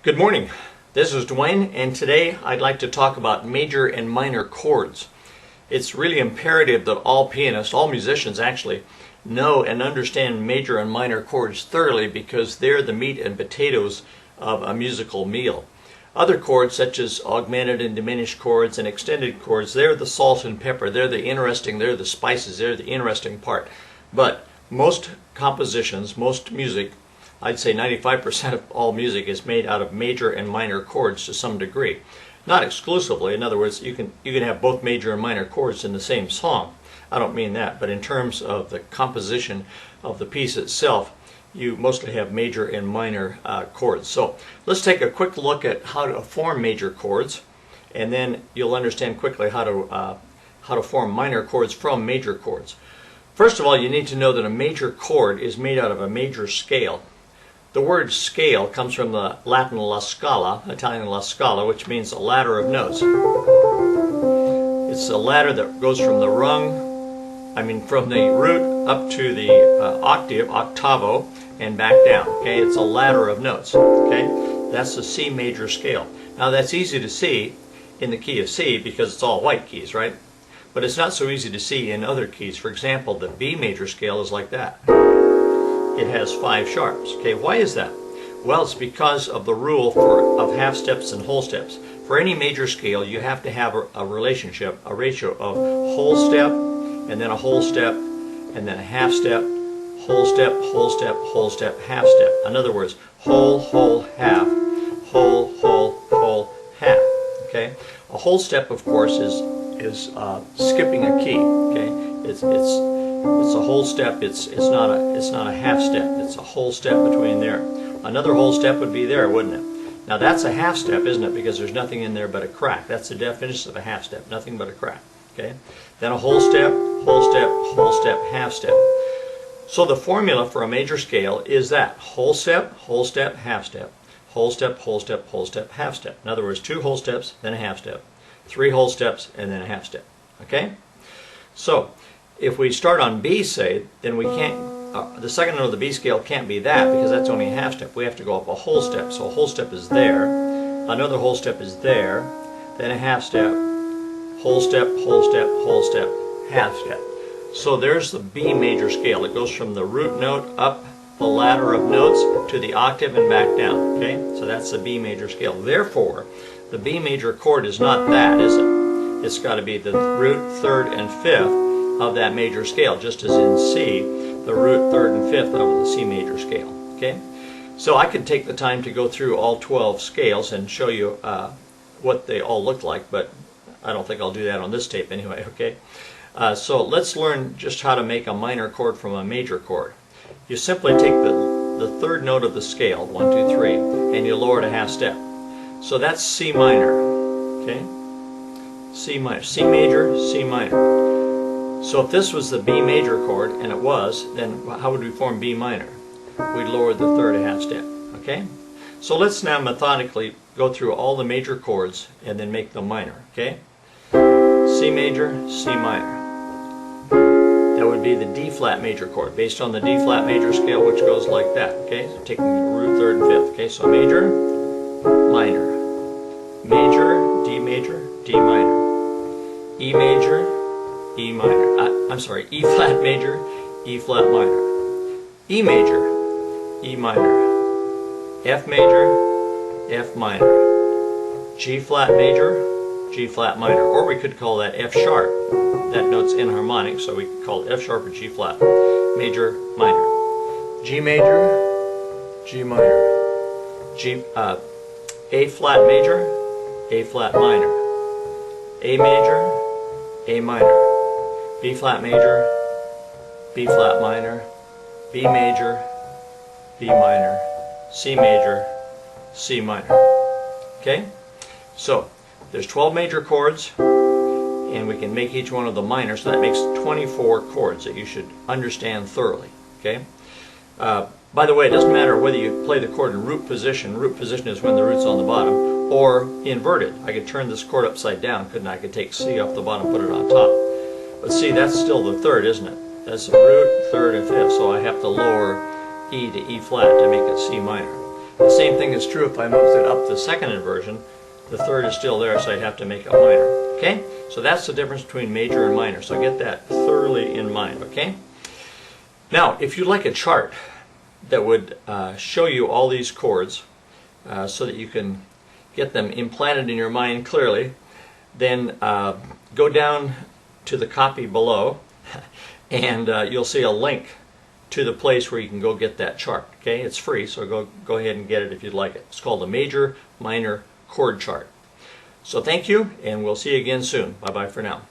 Good morning. This is Dwayne, and today I'd like to talk about major and minor chords. It's really imperative that all pianists, all musicians actually, know and understand major and minor chords thoroughly because they're the meat and potatoes of a musical meal. Other chords such as augmented and diminished chords and extended chords, they're the salt and pepper, they're the spices, they're the interesting part. But most compositions, most music, I'd say 95% of all music is made out of major and minor chords to some degree. Not exclusively. In other words, you can have both major and minor chords in the same song. I don't mean that, but in terms of the composition of the piece itself, you mostly have major and minor chords. So let's take a quick look at how to form major chords, and then you'll understand quickly how to form minor chords from major chords. First of all, you need to know that a major chord is made out of a major scale. The word scale comes from the Latin la scala, Italian la scala, which means a ladder of notes. It's a ladder that goes from the from the root up to the octave, octavo, and back down. Okay, it's a ladder of notes. Okay, that's the C major scale. Now that's easy to see in the key of C because it's all white keys, right? But it's not so easy to see in other keys. For example, the B major scale is like that. It has 5 sharps. Okay, why is that? Well, it's because of the rule of half steps and whole steps. For any major scale, you have to have a relationship, a ratio of whole step, and then a whole step, and then a half step, whole step, whole step, whole step, half step. In other words, whole, half, whole, half. Okay, a whole step, of course, is skipping a key. Okay, it's a whole step. It's not a half step. It's a whole step between there. Another whole step would be there, wouldn't it? Now that's a half step, isn't it? Because there's nothing in there but a crack. That's the definition of a half step. Nothing but a crack. Okay. Then a whole step, whole step, whole step, half step. So the formula for a major scale is that whole step, half step, whole step, whole step, whole step, half step. In other words, 2 whole steps, then a half step, 3 whole steps, and then a half step. Okay. So if we start on B, say, then we can't, the second note of the B scale can't be that because that's only a half step. We have to go up a whole step. So a whole step is there, another whole step is there, then a half step, whole step, whole step, whole step, half step. So there's the B major scale. It goes from the root note up the ladder of notes to the octave and back down. Okay, so that's the B major scale. Therefore, the B major chord is not that, is it? It's got to be the root, third, and fifth of that major scale, just as in C, the root, third, and fifth of the C major scale. Okay, so I could take the time to go through all 12 scales and show you what they all look like, but I don't think I'll do that on this tape anyway. Okay, so let's learn just how to make a minor chord from a major chord. You simply take the third note of the scale, 1, 2, 3, and you lower it a half step. So that's C minor. Okay, C minor, C major, C minor. So if this was the B major chord, and it was, then how would we form B minor? We'd lower the third a half step. Okay? So let's now methodically go through all the major chords and then make them minor. Okay? C major, C minor. That would be the D flat major chord, based on the D flat major scale, which goes like that. Okay? So taking root, third, and fifth. Okay? So major, minor. Major, D major, D minor. E major, E minor, E flat major, E flat minor, E major, E minor, F major, F minor, G flat major, G flat minor, or we could call that F sharp. That note's inharmonic, so we could call it F sharp or G flat, major, minor, G major, G minor, A flat major, A flat minor, A major, A minor, B flat major, B flat minor, B major, B minor, C major, C minor. Okay? So, there's 12 major chords, and we can make each one of them minor, so that makes 24 chords that you should understand thoroughly. Okay? By the way, it doesn't matter whether you play the chord in root position. Root position is when the root's on the bottom, or inverted. I could turn this chord upside down, couldn't I? I could take C off the bottom, put it on top. But see, that's still the third, isn't it? That's the root, third, and fifth, so I have to lower E to E flat to make it C minor. The same thing is true if I moved it up the second inversion. The third is still there, so I'd have to make a minor. Okay? So that's the difference between major and minor. So get that thoroughly in mind. Okay? Now, if you'd like a chart that would show you all these chords so that you can get them implanted in your mind clearly, then go down to the copy below and you'll see a link to the place where you can go get that chart. Okay, it's free, so go ahead and get it if you'd like it. It's called the Major Minor Chord Chart. So thank you, and we'll see you again soon. Bye-bye for now.